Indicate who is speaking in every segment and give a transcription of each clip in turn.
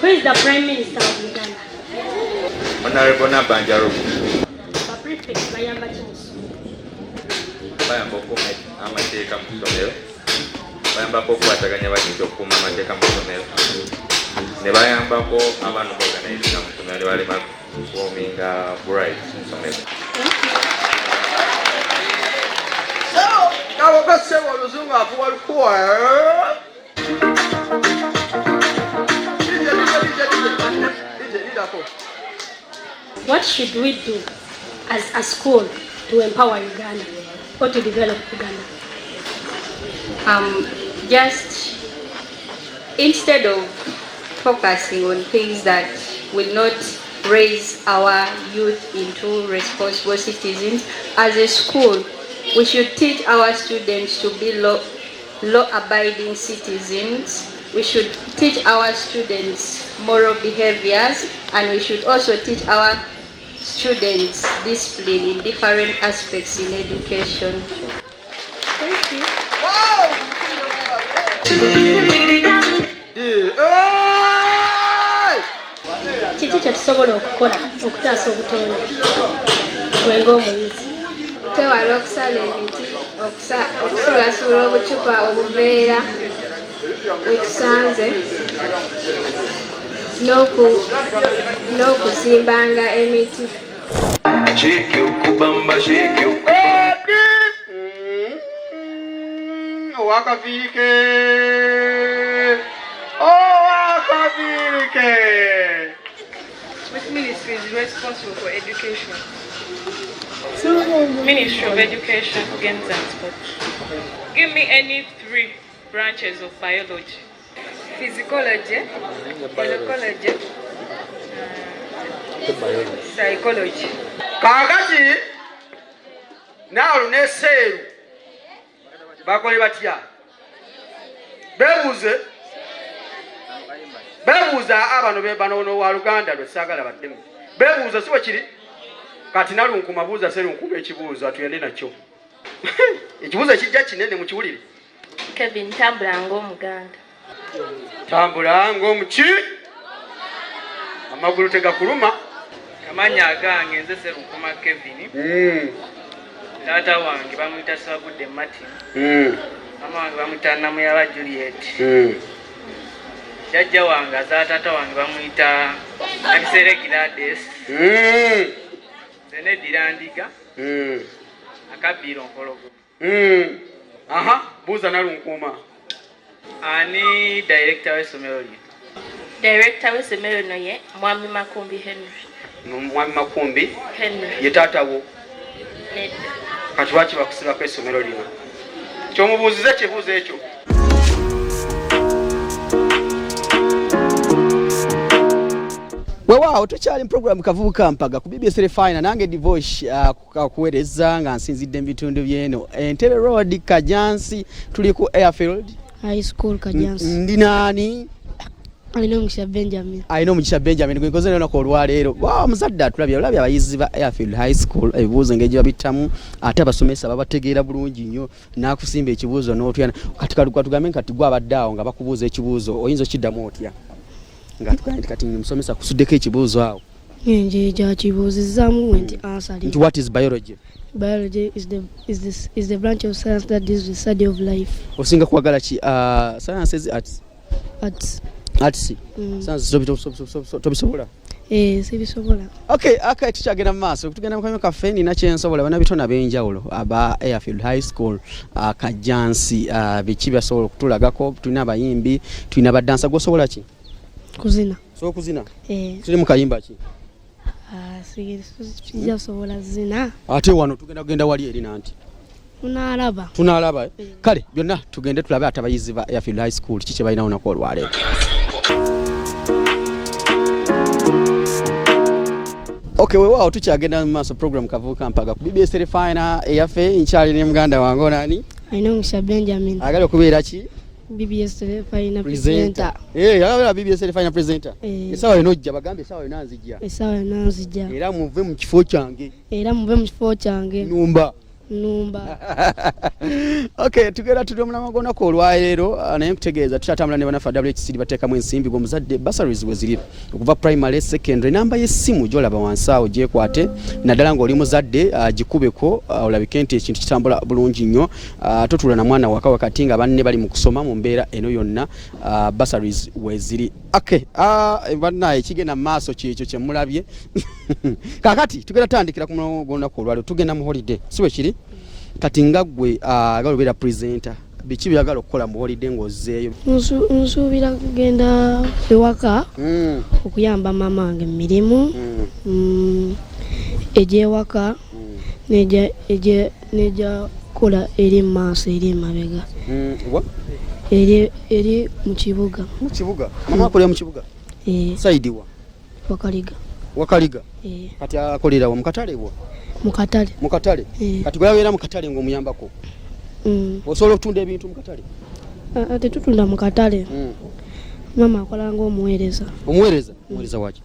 Speaker 1: Who is the Prime Minister of Uganda?
Speaker 2: Honorable Nabanjaro.
Speaker 1: The prefect bayamba kimusu.
Speaker 2: Bayamba okuuma amateeka mu ssomero. Bayambako okukwataganya abayizi okukuuma amateeka mu ssomero. Ne bayambako abaana okuorganizinga mu ssomero ne balema kuwominga bright mu ssomero.
Speaker 3: Now we're going to say what was wrong with what choir.
Speaker 1: What should we do as a school to empower Uganda or to develop Uganda?
Speaker 4: Just instead of focusing on things that will not raise our youth into responsible citizens, as a school, we should teach our students to be law-abiding citizens. We should teach our students moral behaviors, and we should also teach our students discipline in different aspects in education.
Speaker 1: Thank you.
Speaker 3: Wow!
Speaker 1: Kiki kye tusobola okukola okutaasa obutonde gwe ng'omuyizi?
Speaker 4: Twewala okusala emiti, okusulasula obucupa obuveera wetusanze, n'okuzimbanga emiti.
Speaker 5: Which ministry is responsible for education? Ministry of Education, Games and Sports. Give me any 3 branches of biology. Physiology, biology, psychology.
Speaker 3: Kakati nalo neseeru bakole batya bebuuza abano bebano wa Luganda lwe saagala baddemu bebuuza siwe kiri kati nalunkuma buuza serunkuma ekibuuzo atuyende nakyo ekibuuzo ekijja kinene mukiwulire.
Speaker 4: Kevin tambula ng'Omuganda.
Speaker 3: Tambula ng'omuki amagulu tegakuluma.
Speaker 5: Amanya agange nze Serunkuma Kevin. Taata wange bamuyita Sabudde Martin. Mama wange bamuyita Namuyaba Juliet. Jjajja wange taata wange bamuyita Akisere Gladys. Zene Dirandiga. Akabiro Nkologo. Aha, buuza nalunkuma. Ani director w'essomero lye?
Speaker 4: Director w'essomero lino ye Mwami Makumbi Henry.
Speaker 3: Mwami Makumbi
Speaker 4: Henry.
Speaker 3: Ye taata wo?
Speaker 4: Nedda.
Speaker 3: Kati lwaki bakusibako essomero lino? Ky'omubuuzize kibuuzo ekyo.
Speaker 6: Weewaawo tukyali mu program Kavubuka Mpaga ku BBS Refina nange Divosh kuweereza nga nsinzidde mu bitundu by'eno Entebbe Road Kajansi tuli ku Airfield
Speaker 1: High School Kajansi.
Speaker 6: Ndi nani?
Speaker 1: Alina Omugisha Benjamin.
Speaker 6: Alina Omugisha Benjamin gwe nkoze n'olunaku olwaleero. Waaw muzadde atulabye abayizi ba Airfield High School ebibuuzo engeri gye babitamu ate abasomesa babategeera bulungi nnyo n'akusimba ekibuuzo n'otyana kati tugambe kati gwe abadde awo nga bakubuuza ekibuuzo oyinza okiddamu otya? Nga tukandi kati musomesa kusuddeko ekibuuzo awo.
Speaker 1: Nje ja kibuuzizzamu nti answer.
Speaker 6: Nti what is biology?
Speaker 1: Biology is the branch of science that deals with the study of life.
Speaker 6: Osinga kwagala ki sciences arts? Arts. Science tobisobola?
Speaker 1: Sibisobola.
Speaker 6: Okay, tukyagenda mu maaso tugenda mu kamyo kaffe nina kyensobola bana bitona b'enjawulo aba Airfield High School Kajansi biki basobola okutulagako tulina abayimbi tulina baddansa gwosobola ki?
Speaker 1: Kuzina.
Speaker 6: So kuzina? Tuli mu kayimba ki?
Speaker 1: Sijja kusobola zina.
Speaker 6: Ate wano tugenda wali eri nanti? Tunalaba. Kale byonna tugende tulabe ate abayizi ba Airfield High School kiki kye balina olunaku olwaleero. Okay, weewaawo tukyagenda mu maaso program Kavubuka Mpaga ku BBS Refina eyaffe nkyali ne muganda wange onani?
Speaker 1: Alina Omugisha Benjamin.
Speaker 6: Agala okubeera ki?
Speaker 1: BBS Refina presenter.
Speaker 6: Yagala BBS Refina presenter. Esawa enojja bagambe esawa
Speaker 1: enanzijja.
Speaker 6: Era muve mu kifo kyange.
Speaker 1: Numba.
Speaker 7: Numba.
Speaker 6: Okay, tugenda tuli omulamagona ko olwaleero naye nkutegeeza tutatambula ne banafa WHC bateekamu ensimbi bw'omuzadde bursaries we ziri okuva primary secondary namba y'essimu gy'olaba wansi awo gyekwate naddala ng'oli muzadde gikubeko olabike nti ekintu kitambula bulungi nnyo totula na mwana waka wakati nga banne bali mu kusoma mu mbeera eno yonna bursaries we ziri. Okay, bannaye ekigenda mu maaso kyekyo kye mulabye kaakati tugenda tandikira ku mulamagona ko olwaleero tugenda mu holiday si bwe kiri kati nga ggwe galubera presenter biki byagala okukola mu holiday ng'ozzeeyo?
Speaker 7: Nsuubira kugenda ewaka okuyamba mama wange mu mirimu egy'ewaka nejja kola eri mu maaso eri emabega eri mu kibuga.
Speaker 6: Mu kibuga? Mama akolera mu kibuga? Saidiwa? Wakaliga? Kati akolera wa mu katale bwo? Mu katale? Kati gwe yabeera mu katale ng'omuyambako? Osobola okutunda ebintu mu katale?
Speaker 7: Tetutunda mu katale. Mama akola ng'omuweereza.
Speaker 6: Omuweereza? Omuweereza waki?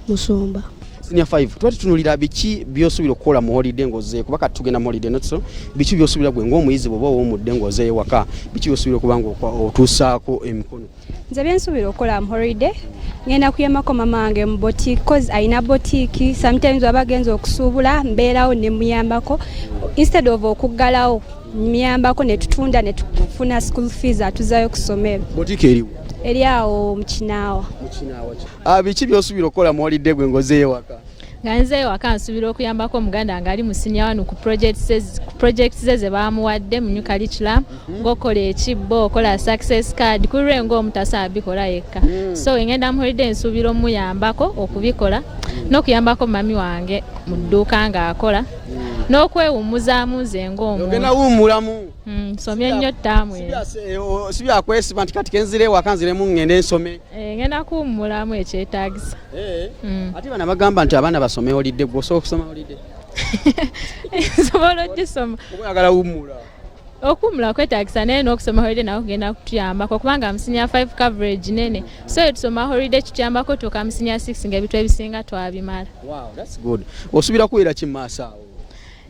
Speaker 7: Musomba.
Speaker 6: Senior 5 tuba tutunulira biki by'osuubira okukola mu holiday ng'ozzeeyo kuba kati tugenda mu holiday notso biki by'osuubira gwe ng'omuyizi bw'oba ow'omudde ng'ozzeeyo waka biki by'osuubira okuba ng'otuusaako emikono?
Speaker 8: Nze byensuubira okukola mu holiday ngenda kuyambako mama wange mu boutique cause alina boutique sometimes waba agenza okusuubula mbeerawo ne muyambako instead of okuggalawo muyambako ne tutunda ne tufuna school fees atuzaayo ku ssomero.
Speaker 6: Boutique eriwo?
Speaker 8: Eri awo mu Kinaawa.
Speaker 6: Biki by'osuubira okukola mu holiday gwe ng'ozzeeyo waka?
Speaker 9: Nga nzeeyo waka nsuubira okuyambako omuganda nga ali mu senior 1 ku projects ze baamuwadde mu new curriculum ng'okola ekibbo okola success card kulwe ng'omutasa abikola yekka. So ngenda mu holiday nsuubira omuyambako okubikola n'okuyambako mami wange mu dduuka ng'akola n'okwewummuzaamu nze ng'omuntu.
Speaker 6: Ogenda wummulamu?
Speaker 9: Nsomye nnyo ttaamu eyo.
Speaker 6: Si byakwesiba nti kati kenzire ewaka nziremu ngende nsome?
Speaker 9: Ngenda kuwummulamu ekyetaagisa.
Speaker 6: Ate bana bagamba nti abaana basome holiday gwe osobola okusoma holiday?
Speaker 9: Nsobola ogisoma.
Speaker 6: Oba oyagala wummula?
Speaker 9: Okuwummula kwetaagisa naye n'okusoma holiday nako kugenda kutuyambako kubanga mu senior 5 coverage nene so tusoma holiday kituyambako tuuka mu senior 6 ng'ebintu ebisinga twabimala.
Speaker 6: Wow, that's good. Osuubira kubeera ki mu maaso awo?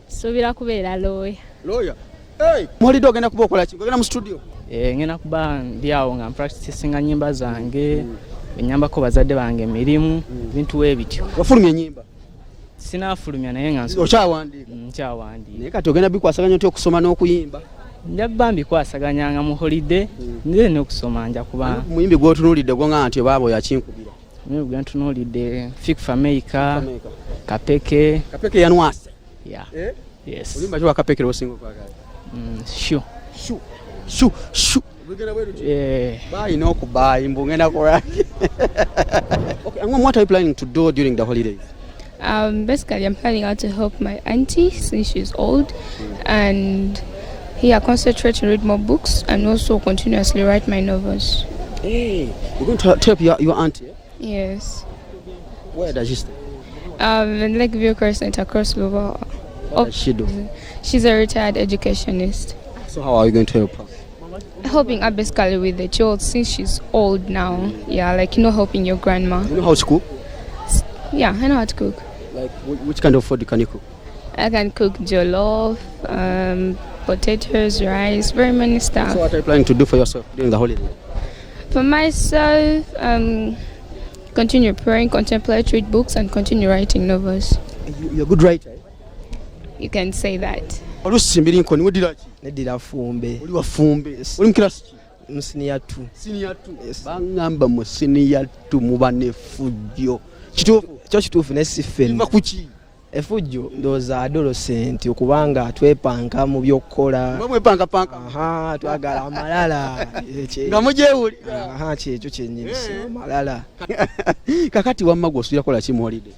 Speaker 9: Suubira kubeera lawyer.
Speaker 6: Lawyer? Hey! Mu holiday ogenda kuba okola ki? Ogenda mu studio?
Speaker 5: Ngenda kuba ndi awo nga practicinga nnyimba zange enyambako bazadde bange emirimu bintu weebityo.
Speaker 6: Wafulumya ennyimba?
Speaker 5: Sinaafulumya naye nga
Speaker 6: okyawandiika?
Speaker 5: Nkyawandiika.
Speaker 6: Naye kati ogenda bikwasaganya otya okusoma n'okuyimba?
Speaker 5: Nja kuba mbikwasaganyanga mu holiday nze n'okusoma nja kuba.
Speaker 6: Muyimbi gw'otunuulidde gwonga nti obaabo yakinkubira?
Speaker 5: Muyimbi gwe ntunuulidde Fikfa Maker, Kapeke.
Speaker 6: Kapeke yanwase?
Speaker 5: Yeah. Yes.
Speaker 6: Oluyimba ki lwa Kapeke lw'osinga okwagala? Shu. Bayina okubayi mbu ngenda kulaki. Okay, and what are you planning to do during the holidays?
Speaker 10: Basically, I'm planning out to help my auntie since she's old and concentrate to read more books and also continuously write my novels.
Speaker 6: Hey, you're going to help your auntie?
Speaker 10: Yes.
Speaker 6: Where does she stay?
Speaker 10: In Lakeview Crescent across Global.
Speaker 6: What does she do?
Speaker 10: She's a retired educationist.
Speaker 6: So how are you going to help her?
Speaker 10: Helping her basically with the children since she's old now. Yeah, like helping your grandma.
Speaker 6: You know how to cook?
Speaker 10: Yeah, I know how to cook.
Speaker 6: Like which kind of food can you cook?
Speaker 10: I can cook jollof, potatoes, rice, very many stuff.
Speaker 6: So what are you planning to do for yourself during the holiday?
Speaker 10: For myself, continue praying, contemplate, read books, and continue writing novels.
Speaker 6: You're a good writer?
Speaker 10: You can say that.
Speaker 6: Olusimbiri nkoni wedira ki?
Speaker 11: Nedira Fumbe.
Speaker 6: Oli wa Fumbe. Oli mu class ki?
Speaker 11: Mu senior 2.
Speaker 6: Senior 2. Yes. Bangamba mu senior 2 muba ne fujjo.
Speaker 11: Kituufu ne siffenna.
Speaker 6: Iva kuki?
Speaker 11: Efujjo ndowooza adolescent okubanga twepanka mu by'okkola.
Speaker 6: Mwepanga.
Speaker 11: Twagala amalala.
Speaker 6: Nga mujeewuli.
Speaker 11: Kyekyo kyennyini amalala.
Speaker 6: Kakati wamma gwe osuubira kukola ki mu holiday?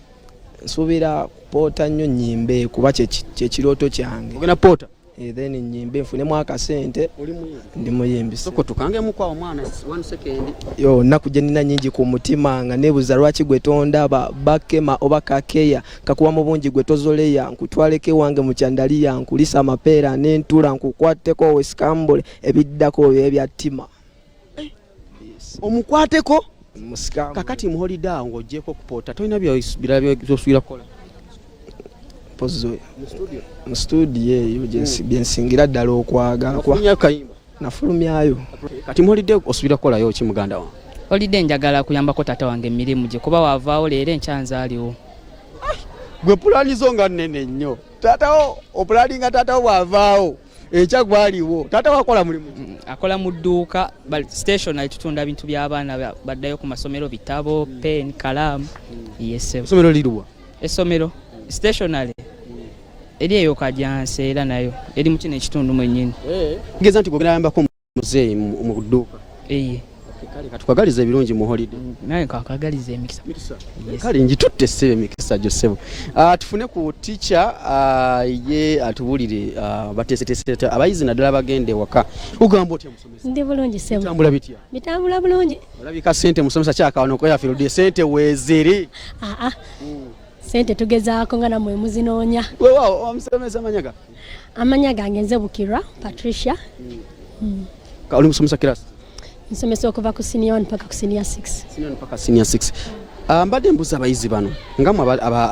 Speaker 11: Nsuubira kupoota nnyo nnyimbe kuba kye kirooto kyange.
Speaker 6: Ogenda poota?
Speaker 11: Then nnyimbe nfunemu akasente. Ndi muyimbi.
Speaker 6: Soko tukangemu kwa omwana 1 second.
Speaker 11: Yo nnaku gye nnina nnyingi ku mutima nga neebuuza lwaki gwe tondaba bakema oba kakeya kakuwa mu bungi gwe tozoleya nkutwaleko ewange mu kyandaliya nkulisa amapeera n'entula nkukwatteko wesikambule ebiddako ebya ttima.
Speaker 6: Omukwateko?
Speaker 11: Musikambule.
Speaker 6: Kakati mu holiday ng'oggyeko kupoota tolina by'osuubira kukola?
Speaker 11: pozo mu studio eyo byensingira ddala okwagala nafulumyayo.
Speaker 6: Kati mu holiday osubira kukolayo ki muganda wange?
Speaker 12: Holiday njagala kuyambako taata wange emirimu gye kuba waavaawo leero enkyanzaaliwo.
Speaker 6: Gwe pulanizo nga nnene nnyo. Taatawo opulaninga taatawo bw'avaawo ekyagwaliwo. Taatawo akola mulimu.
Speaker 12: Akola mu dduuka stationary tutunda bintu by'abaana baddayo ku masomero bitabo, pen, kalaamu. Yes.
Speaker 6: Essomero liruwa?
Speaker 12: Essomero stationary eri eyo Kajjansi era nayo eri mu kino ekitundu mwennyini.
Speaker 6: Ngeza nti gwe yambako muzeeyi mu dduuka. Kale katukagaliza ebirungi mu holiday.
Speaker 12: Naye kakagaliza emikisa.
Speaker 6: Kale njitutte ssebe emikisa Joseph. Tufune ku teacher ye atubulire bateeseteese abayizi naddala bagende waka. Ugamba otya musomesa?
Speaker 7: Ndi bulungi ssebo.
Speaker 6: Bitambula bitya?
Speaker 7: Bitambula bulungi.
Speaker 6: Olabika ssente musomesa kyakaano ko yafiirudde ssente weezeri.
Speaker 7: Sente tugezaako nga namwe muzinoonya.
Speaker 6: Weewaawo omusomesa amanyaga?
Speaker 7: Amanya gange nze Bukirwa Patricia.
Speaker 6: Oli musomesa kirasi?
Speaker 7: Nsomesa okuva ku senior 1 mpaka ku senior 6.
Speaker 6: Senior 1 mpaka senior 6. Mbadde mbuza abayizi bano nga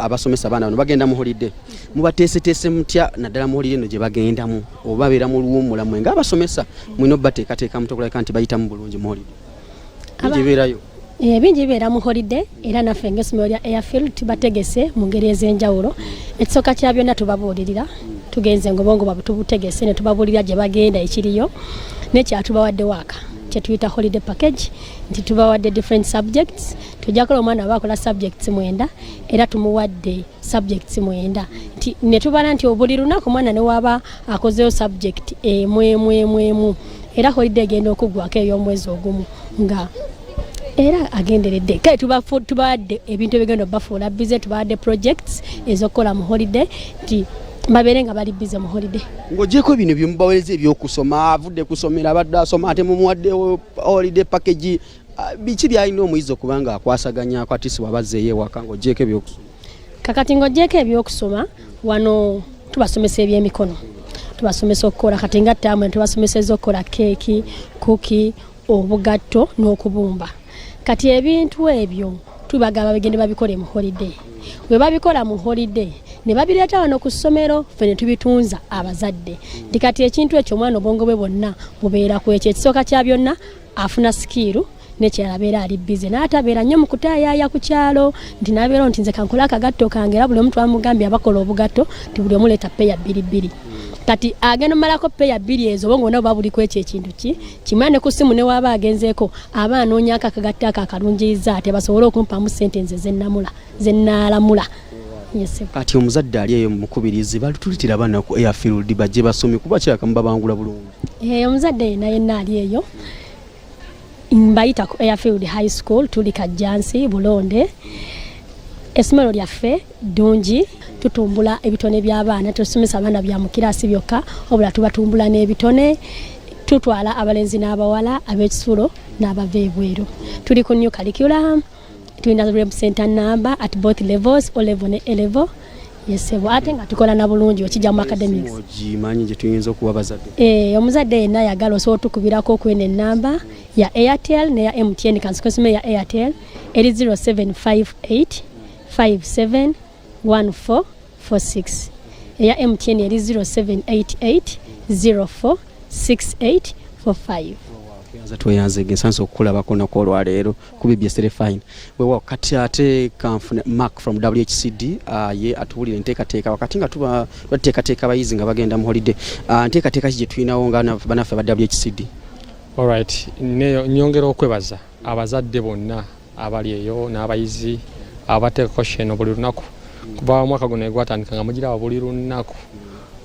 Speaker 6: abasomesa abaana bano bagenda mu holiday. Mubateeseteese mutya naddala mu holiday no gye bagendamu oba babeera mu luwummula nga abasomesa mulina obbateekateeka mutokulaka nti bayitamu bulungi mu holiday. Bibeerayo?
Speaker 7: Bingi bibeera mu holiday era naffe ng'essomero lya Airfield tubategese mu ngeri ez'enjawulo. Ekisooka kya byonna tubabuulirira tugenze ngobongo babutubutegese ne tubabuulirira gye bagenda ekiriyo n'ekyatubawadde waaka kyetuyita holiday package nti tubawadde different subjects. Tujja kukola omwana abakola subjects 9 era tumuwadde subjects 9 nti ne tubala nti buli lunaku omwana ne waba akozeyo subject emu era holiday egenda okuggwako ey'omwezi ogumu nga era agenderedde kale tubawadde ebintu ebigenda bafuula bize tubawadde projects ezokukola mu holiday nti babeere nga bali bize mu holiday.
Speaker 6: Ng'ogyeko bino bye mubaweereza ebyokusoma avudde kusomera abadde asoma ate mumuwadde holiday package biki byalina omuyizi okuba nga akwasaganyako ati siwabazzeeyo ewaka ng'ogyeko ebyokusoma?
Speaker 7: Kakati ng'ogyeko ebyokusoma wano tubasomesa ebyemikono tubasomesa okukola kati nga ttaamu tubasomeseza okukola keeki kuki obugatto n'okubumba. Kati ebintu ebyo tubagamba bagende babikole mu holiday. Bwe babikola mu holiday ne babireeta wano ku ssomero ffe ne tubitunza abazadde. Nti kati ekintu ekyo omwana obwongo bwe bwonna bubeera ku ekyo ekisooka kya byonna afuna sikiru n'ekirala abeera ali bize n'atabeera nnyo mu kutaayaaya ku kyalo nti n'abeera nti nze kankola akagatto kange era buli omu twamugambye abakola obugatto nti buli omu leeta peya 2. Kati agenda malako peya 2 ezo bongo nabo buli kwekyo ekintu kimwe ne ku simu ne waba agenzeeko aba anoonyako akagatto akalungiza ate basobole okumpamu ssente nze zennalamula.
Speaker 6: Kati omuzadde ali eyo mukubirizi balitulitira abaana ku Airfield bajje basome kuba kyaka mubabangula bulungi.
Speaker 7: Omuzadde yenna ali eyo mbayita ku Airfield High School tuli Kajjansi Bulonde. Essomero lyaffe ddungi tutumbula ebitone by'abaana tusomesa abaana bya mu kirasi byokka obula tubatumbula n'ebitone tutwala abalenzi n'abawala ab'ekisulo n'abava ebweru. Tuli ku new curriculum tulina center number at both levels O level ne A level. Yesebo ate nga tukola na bulungi okijja mu academics.
Speaker 6: Ogimanyi gye tuyinza okuwa bazadde.
Speaker 7: Omuzadde yenna yagala osobola tukubirako kwene namba ya Airtel ne ya MTN kansikosime ya Airtel eri 0758 571446 eya MTN eri 0788 046845.
Speaker 6: Tweyanze gensanso okukulabako nako olwaleero ku BBS Refine. Wewa kati ate kanfune Mark from WHCD ye atubulire nteekateeka wakati nga tuba bateekateeka abayizi nga bagenda mu holiday. Nteekateeka ki gye tulinawo nga banaffe ba WHCD?
Speaker 13: Alright, nyongera okwebaza abazadde bonna abali eyo n'abayizi abateekako sheno buli lunaku kuba mwaka guno gwatandika nga mugira buli lunaku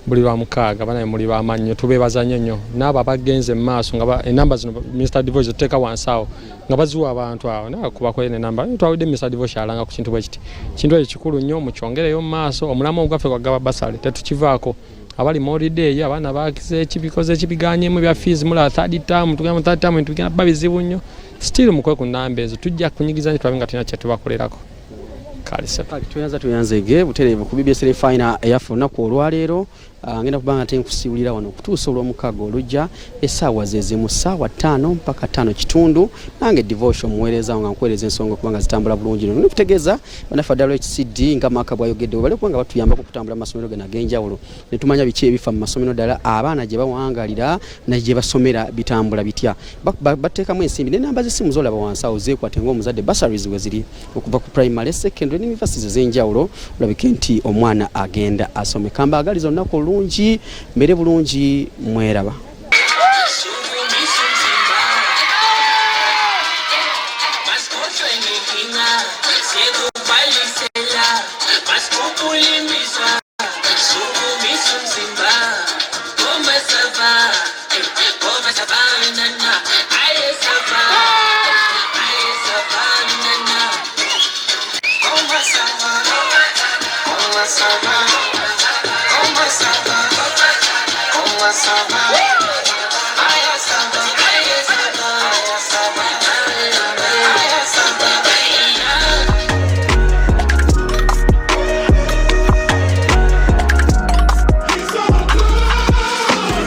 Speaker 13: buli lwa mukaaga bana muri bamanyo tubebaza nnyo n'abo abagenze mu maaso nga enamba zino Mr. Divoje teeka wansawo nga bazuwa abantu awo na kuba ko ene namba twawide Mr. Divoje alanga ku kintu bwekiti kintu ekikulu nnyo mu kyongereyo mu maaso omulamo gwaffe kwagaba basale tetukivaako abali mu holiday abana bakize ekibikoze ekibiganyemu bya fees mula third term tugamba third term tugenda babizibu nnyo still mukwe ku namba ezo tujja kunyigiza nti twabinga tuna kyatu bakolerako. Tuyanze ge butereevu ku BBS Refine eyaffe olunaku olwaleero
Speaker 6: ngenda kubanga tenkusiwulira wano okutuusa olw'omukago olujja essaawa zezimu ssaawa 5 mpaka 5:15 nange devotion muweereza nga nkuweereza ensonga kubanga zitambula bulungi nno nikutegeeza banaffe WHCD nga Maka bwayogedde bali kubanga batuyambako okutambula mu masomero gano ag'enjawulo ne tumanya biki ebifa mu masomero ddala abaana gye bawangalira na gye basomera bitambula bitya bateekamu ensimbi n'enamba z'essimu z'olaba wansi awo zeekwate ng'omuzadde bursaries we ziri okuva ku primary secondary n'universities ez'enjawulo olabike nti omwana agenda asome kambaagaliza olunaku olungi mbere bulungi mweraba.
Speaker 14: Seguro